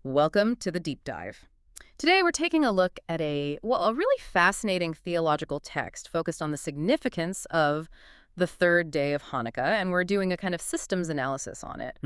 Welcome to the deep dive. Today we're taking a look at a really fascinating theological text focused on the significance of the third day of Hanukkah, and we're doing a kind of systems analysis on it.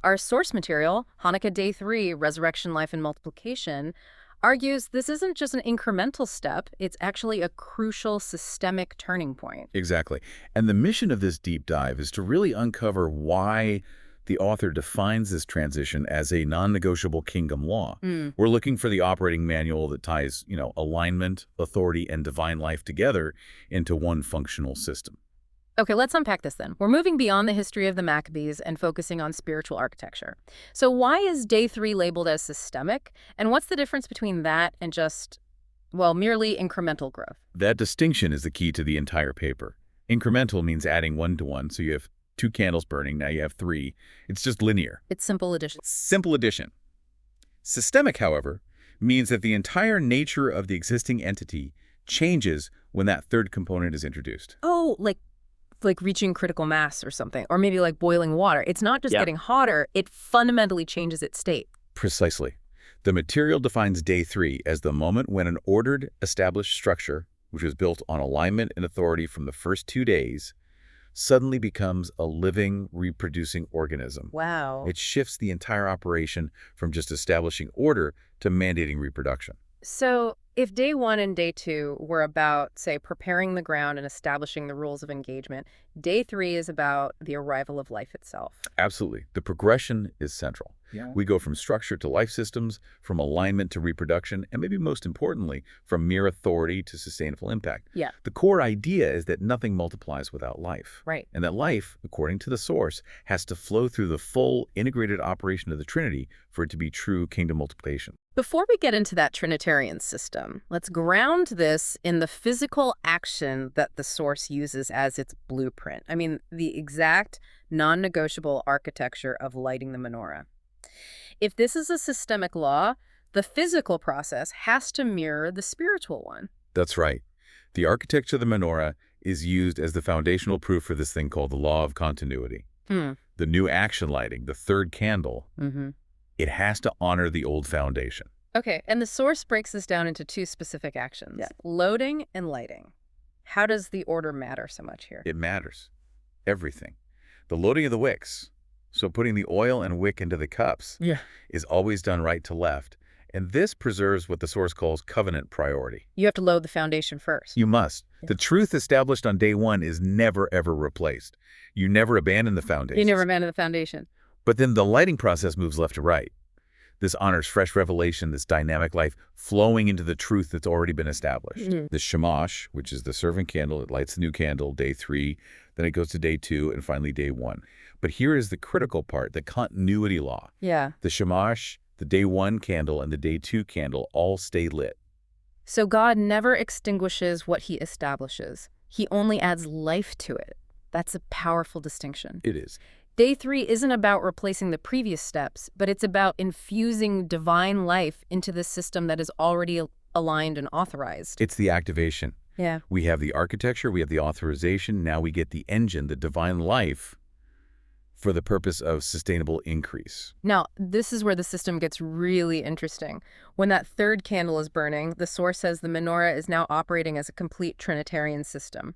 Our source material, Hanukkah Day 3, Resurrection, Life, and Multiplication, argues this isn't just an incremental step, it's actually a crucial systemic turning point. Exactly. And the mission of this deep dive is to really uncover why the author defines this transition as a non-negotiable kingdom law. We're looking for the operating manual that ties, alignment, authority, and divine life together into one functional system. Okay, let's unpack this then. We're moving beyond the history of the Maccabees and focusing on spiritual architecture. So why is Day 3 labeled as systemic? And what's the difference between that and just, merely incremental growth? That distinction is the key to the entire paper. Incremental means adding one to one, so you have 2 candles burning, now you have 3. It's just linear. It's simple addition. Simple addition. Systemic, however, means that the entire nature of the existing entity changes when that third component is introduced. Oh, like reaching critical mass or something, or maybe like boiling water. It's not just getting hotter, it fundamentally changes its state. Precisely. The material defines Day 3 as the moment when an ordered, established structure, which was built on alignment and authority from the first 2 days, suddenly becomes a living, reproducing organism. Wow. It shifts the entire operation from just establishing order to mandating reproduction. So if Day 1 and Day 2 were about, say, preparing the ground and establishing the rules of engagement, Day 3 is about the arrival of life itself. Absolutely. The progression is central. We go from structure to life systems, from alignment to reproduction, and maybe most importantly, from mere authority to sustainable impact. Yeah. The core idea is that nothing multiplies without life. Right. And that life, according to the source, has to flow through the full integrated operation of the Trinity for it to be true kingdom multiplication. Before we get into that Trinitarian system, let's ground this in the physical action that the source uses as its blueprint. I mean, the exact non-negotiable architecture of lighting the menorah. If this is a systemic law, the physical process has to mirror the spiritual one. That's right. The architecture of the menorah is used as the foundational proof for this thing called the law of continuity. The new action lighting, the third candle, it has to honor the old foundation. Okay, and the source breaks this down into 2 specific actions, loading and lighting. How does the order matter so much here? It matters. Everything. The loading of the wicks, so putting the oil and wick into the cups, is always done right to left, and this preserves what the source calls covenant priority. You have to load the foundation first. You must. The truth established on Day 1 is never, ever replaced. You never abandon the foundation. You never abandon the foundation. But then the lighting process moves left to right. This honors fresh revelation, this dynamic life flowing into the truth that's already been established. The shamash, which is the servant candle, it lights the new candle, Day 3, then it goes to Day 2, and finally Day 1. But here is the critical part, the continuity law. The shamash, the Day 1 candle, and the Day 2 candle all stay lit. So God never extinguishes what he establishes. He only adds life to it. That's a powerful distinction. It is. Day 3 isn't about replacing the previous steps, but it's about infusing divine life into the system that is already aligned and authorized. It's the activation. We have the architecture, we have the authorization, now we get the engine, the divine life, for the purpose of sustainable increase. Now, this is where the system gets really interesting. When that third candle is burning, the source says the menorah is now operating as a complete Trinitarian system.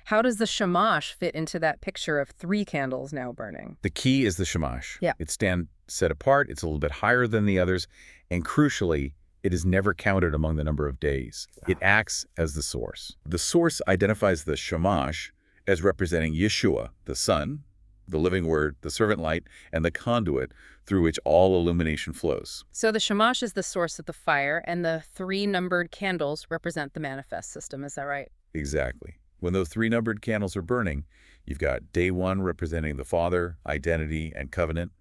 How does the shamash fit into that picture of 3 candles now burning? The key is the shamash. Yeah. It stands set apart, it's a little bit higher than the others, and crucially, it is never counted among the number of days. It acts as the source. The source identifies the shamash as representing Yeshua, the Son, the living word, the servant light, and the conduit through which all illumination flows. So the shamash is the source of the fire, and the 3 numbered candles represent the manifest system. Is that right? Exactly. When those 3 numbered candles are burning, you've got Day 1 representing the Father, identity, and covenant.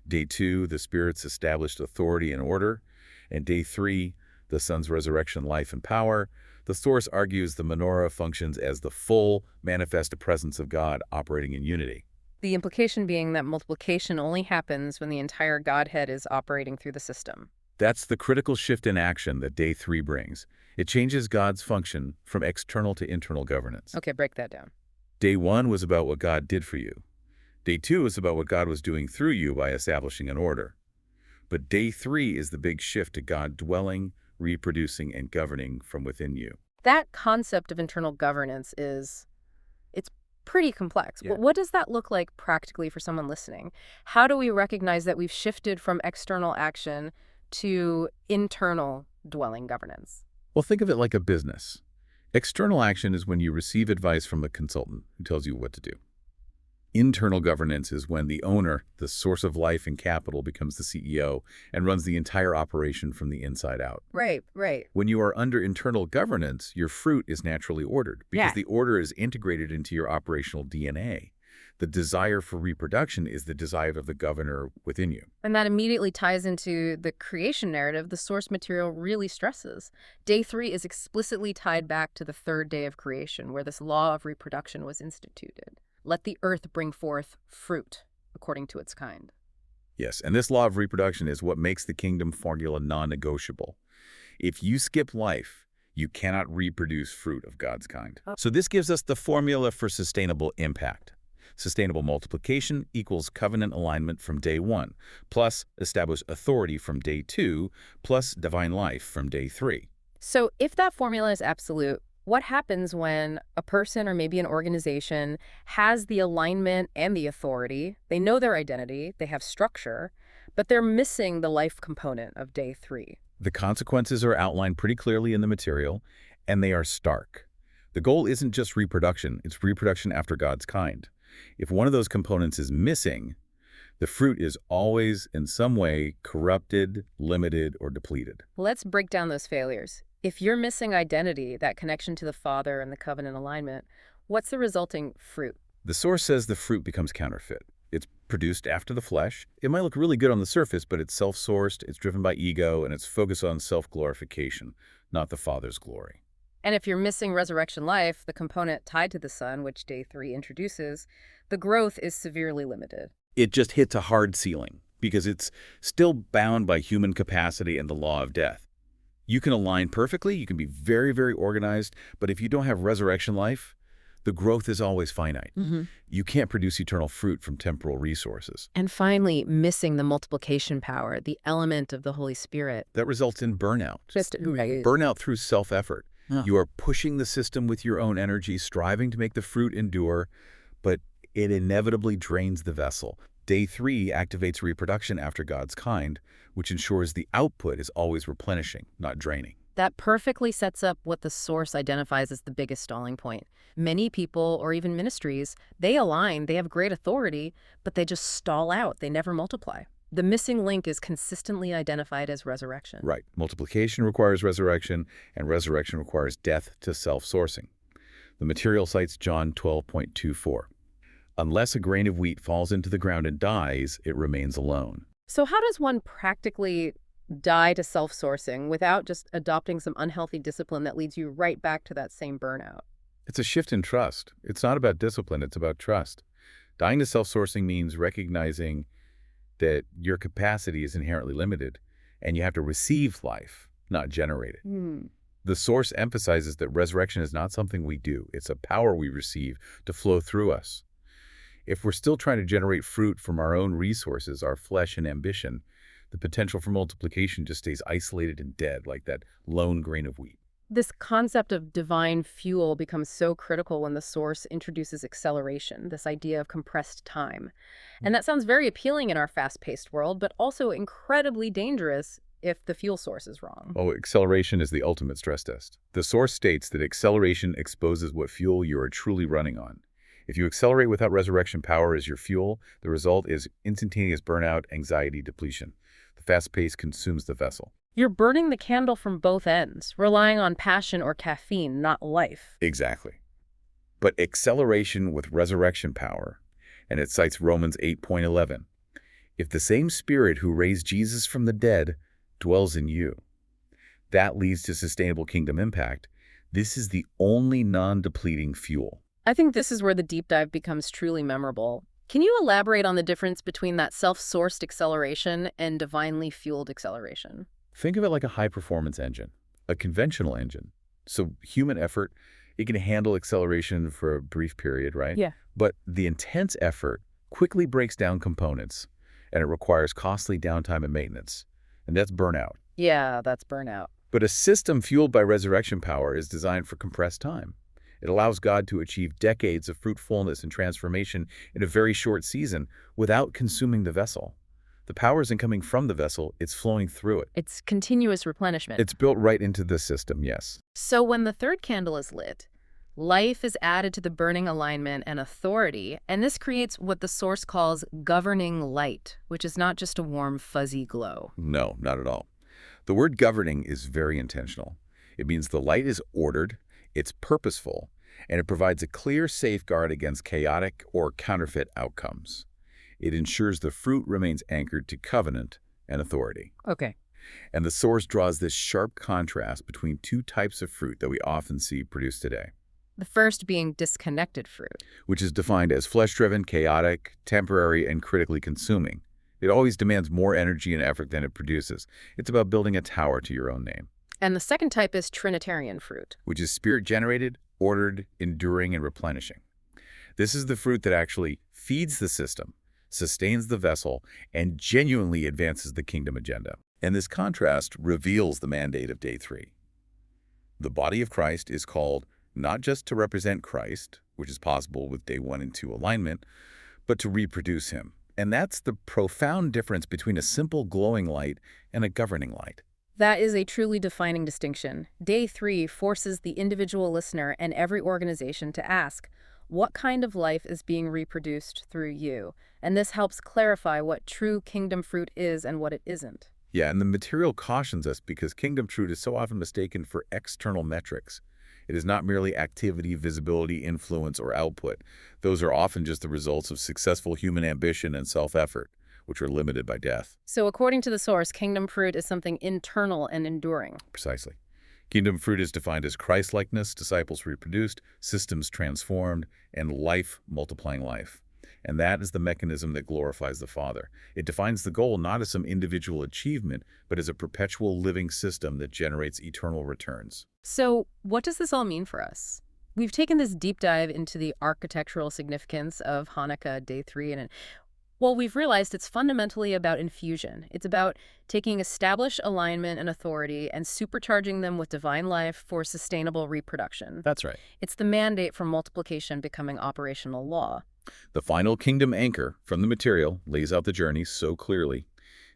Day 2, the Spirit's established authority and order. And Day 3, the Son's resurrection, life, and power. The source argues the menorah functions as the full, manifest presence of God operating in unity. The implication being that multiplication only happens when the entire Godhead is operating through the system. That's the critical shift in action that Day 3 brings. It changes God's function from external to internal governance. Okay, break that down. Day 1 was about what God did for you. Day 2 is about what God was doing through you by establishing an order. But day 3 is the big shift to God dwelling, reproducing, and governing from within you. That concept of internal governance it's pretty complex. Yeah. What does that look like practically for someone listening? How do we recognize that we've shifted from external action to internal dwelling governance? Well, think of it like a business. External action is when you receive advice from a consultant who tells you what to do. Internal governance is when the owner, the source of life and capital, becomes the CEO and runs the entire operation from the inside out. Right, right. When you are under internal governance, your fruit is naturally ordered because Yeah. the order is integrated into your operational DNA. The desire for reproduction is the desire of the governor within you. And that immediately ties into the creation narrative the source material really stresses. Day 3 is explicitly tied back to the third day of creation, where this law of reproduction was instituted. Let the earth bring forth fruit according to its kind. Yes, and this law of reproduction is what makes the kingdom formula non-negotiable. If you skip life, you cannot reproduce fruit of God's kind. So this gives us the formula for sustainable impact. Sustainable multiplication equals covenant alignment from day 1, plus established authority from day 2, plus divine life from day 3. So if that formula is absolute, what happens when a person or maybe an organization has the alignment and the authority, they know their identity, they have structure, but they're missing the life component of day 3? The consequences are outlined pretty clearly in the material, and they are stark. The goal isn't just reproduction, it's reproduction after God's kind. If one of those components is missing, the fruit is always in some way corrupted, limited, or depleted. Let's break down those failures. If you're missing identity, that connection to the Father and the covenant alignment, what's the resulting fruit? The source says the fruit becomes counterfeit. It's produced after the flesh. It might look really good on the surface, but it's self-sourced, it's driven by ego, and it's focused on self-glorification, not the Father's glory. And if you're missing resurrection life, the component tied to the Son, which day 3 introduces, the growth is severely limited. It just hits a hard ceiling because it's still bound by human capacity and the law of death. You can align perfectly, you can be very, very organized, but if you don't have resurrection life, the growth is always finite. You can't produce eternal fruit from temporal resources. And finally, missing the multiplication power, the element of the Holy Spirit. That results in burnout. Right. Burnout through self-effort. Yeah. You are pushing the system with your own energy, striving to make the fruit endure, but it inevitably drains the vessel. Day 3 activates reproduction after God's kind, which ensures the output is always replenishing, not draining. That perfectly sets up what the source identifies as the biggest stalling point. Many people, or even ministries, they align, they have great authority, but they just stall out. They never multiply. The missing link is consistently identified as resurrection. Right. Multiplication requires resurrection, and resurrection requires death to self-sourcing. The material cites John 12.24. Unless a grain of wheat falls into the ground and dies, it remains alone. So how does one practically die to self-sourcing without just adopting some unhealthy discipline that leads you right back to that same burnout? It's a shift in trust. It's not about discipline, it's about trust. Dying to self-sourcing means recognizing that your capacity is inherently limited, and you have to receive life, not generate it. The source emphasizes that resurrection is not something we do. It's a power we receive to flow through us. If we're still trying to generate fruit from our own resources, our flesh and ambition, the potential for multiplication just stays isolated and dead, like that lone grain of wheat. This concept of divine fuel becomes so critical when the source introduces acceleration, this idea of compressed time. And that sounds very appealing in our fast-paced world, but also incredibly dangerous if the fuel source is wrong. Oh, acceleration is the ultimate stress test. The source states that acceleration exposes what fuel you are truly running on. If you accelerate without resurrection power as your fuel, the result is instantaneous burnout, anxiety, depletion. The fast pace consumes the vessel. You're burning the candle from both ends, relying on passion or caffeine, not life. Exactly. But acceleration with resurrection power, and it cites Romans 8.11, if the same Spirit who raised Jesus from the dead dwells in you, that leads to sustainable kingdom impact. This is the only non-depleting fuel. I think this is where the deep dive becomes truly memorable. Can you elaborate on the difference between that self-sourced acceleration and divinely fueled acceleration? Think of it like a high-performance engine, a conventional engine. So human effort, it can handle acceleration for a brief period, right? Yeah. But the intense effort quickly breaks down components, and it requires costly downtime and maintenance. And that's burnout. Yeah, that's burnout. But a system fueled by resurrection power is designed for compressed time. It allows God to achieve decades of fruitfulness and transformation in a very short season without consuming the vessel. The power isn't coming from the vessel, it's flowing through it. It's continuous replenishment. It's built right into the system, yes. So when the third candle is lit, life is added to the burning alignment and authority, and this creates what the Source calls governing light, which is not just a warm, fuzzy glow. No, not at all. The word governing is very intentional. It means the light is ordered, it's purposeful, and it provides a clear safeguard against chaotic or counterfeit outcomes. It ensures the fruit remains anchored to covenant and authority. Okay. And the Source draws this sharp contrast between two types of fruit that we often see produced today, The first being disconnected fruit. which is defined as flesh-driven, chaotic, temporary, and critically consuming. It always demands more energy and effort than it produces. It's about building a tower to your own name, And the second type is Trinitarian fruit. which is spirit-generated, ordered, enduring, and replenishing. This is the fruit that actually feeds the system, sustains the vessel, and genuinely advances the kingdom agenda. And this contrast reveals the mandate of Day 3. The body of Christ is called not just to represent Christ, which is possible with Day 1 and 2 alignment, but to reproduce him. And that's the profound difference between a simple glowing light and a governing light. That is a truly defining distinction. Day 3 forces the individual listener and every organization to ask, what kind of life is being reproduced through you? And this helps clarify what true kingdom fruit is and what it isn't. Yeah, and the material cautions us because kingdom truth is so often mistaken for external metrics. It is not merely activity, visibility, influence, or output. Those are often just the results of successful human ambition and self-effort, which are limited by death. So according to the Source, kingdom fruit is something internal and enduring. Precisely. Kingdom fruit is defined as Christ-likeness, disciples reproduced, systems transformed, and life multiplying life. And that is the mechanism that glorifies the Father. It defines the goal not as some individual achievement, but as a perpetual living system that generates eternal returns. So what does this all mean for us? We've taken this deep dive into the architectural significance of Hanukkah Day 3, and well, we've realized it's fundamentally about infusion. It's about taking established alignment and authority and supercharging them with divine life for sustainable reproduction. That's right. It's the mandate for multiplication becoming operational law. The final kingdom anchor from the material lays out the journey so clearly.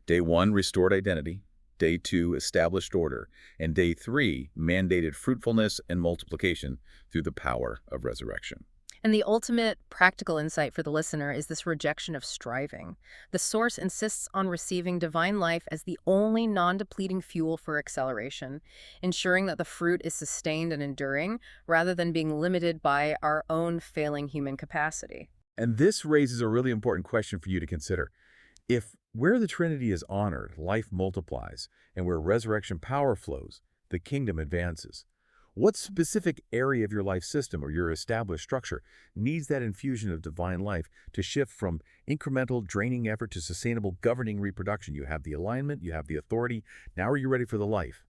Day 1, restored identity. Day 2, established order. And Day 3, mandated fruitfulness and multiplication through the power of resurrection. And the ultimate practical insight for the listener is this rejection of striving. The Source insists on receiving divine life as the only non-depleting fuel for acceleration, ensuring that the fruit is sustained and enduring, rather than being limited by our own failing human capacity. And this raises a really important question for you to consider. If where the Trinity is honored, life multiplies, and where resurrection power flows, the kingdom advances. What specific area of your life system or your established structure needs that infusion of divine life to shift from incremental, draining effort to sustainable, governing reproduction? You have the alignment, you have the authority. Now are you ready for the life?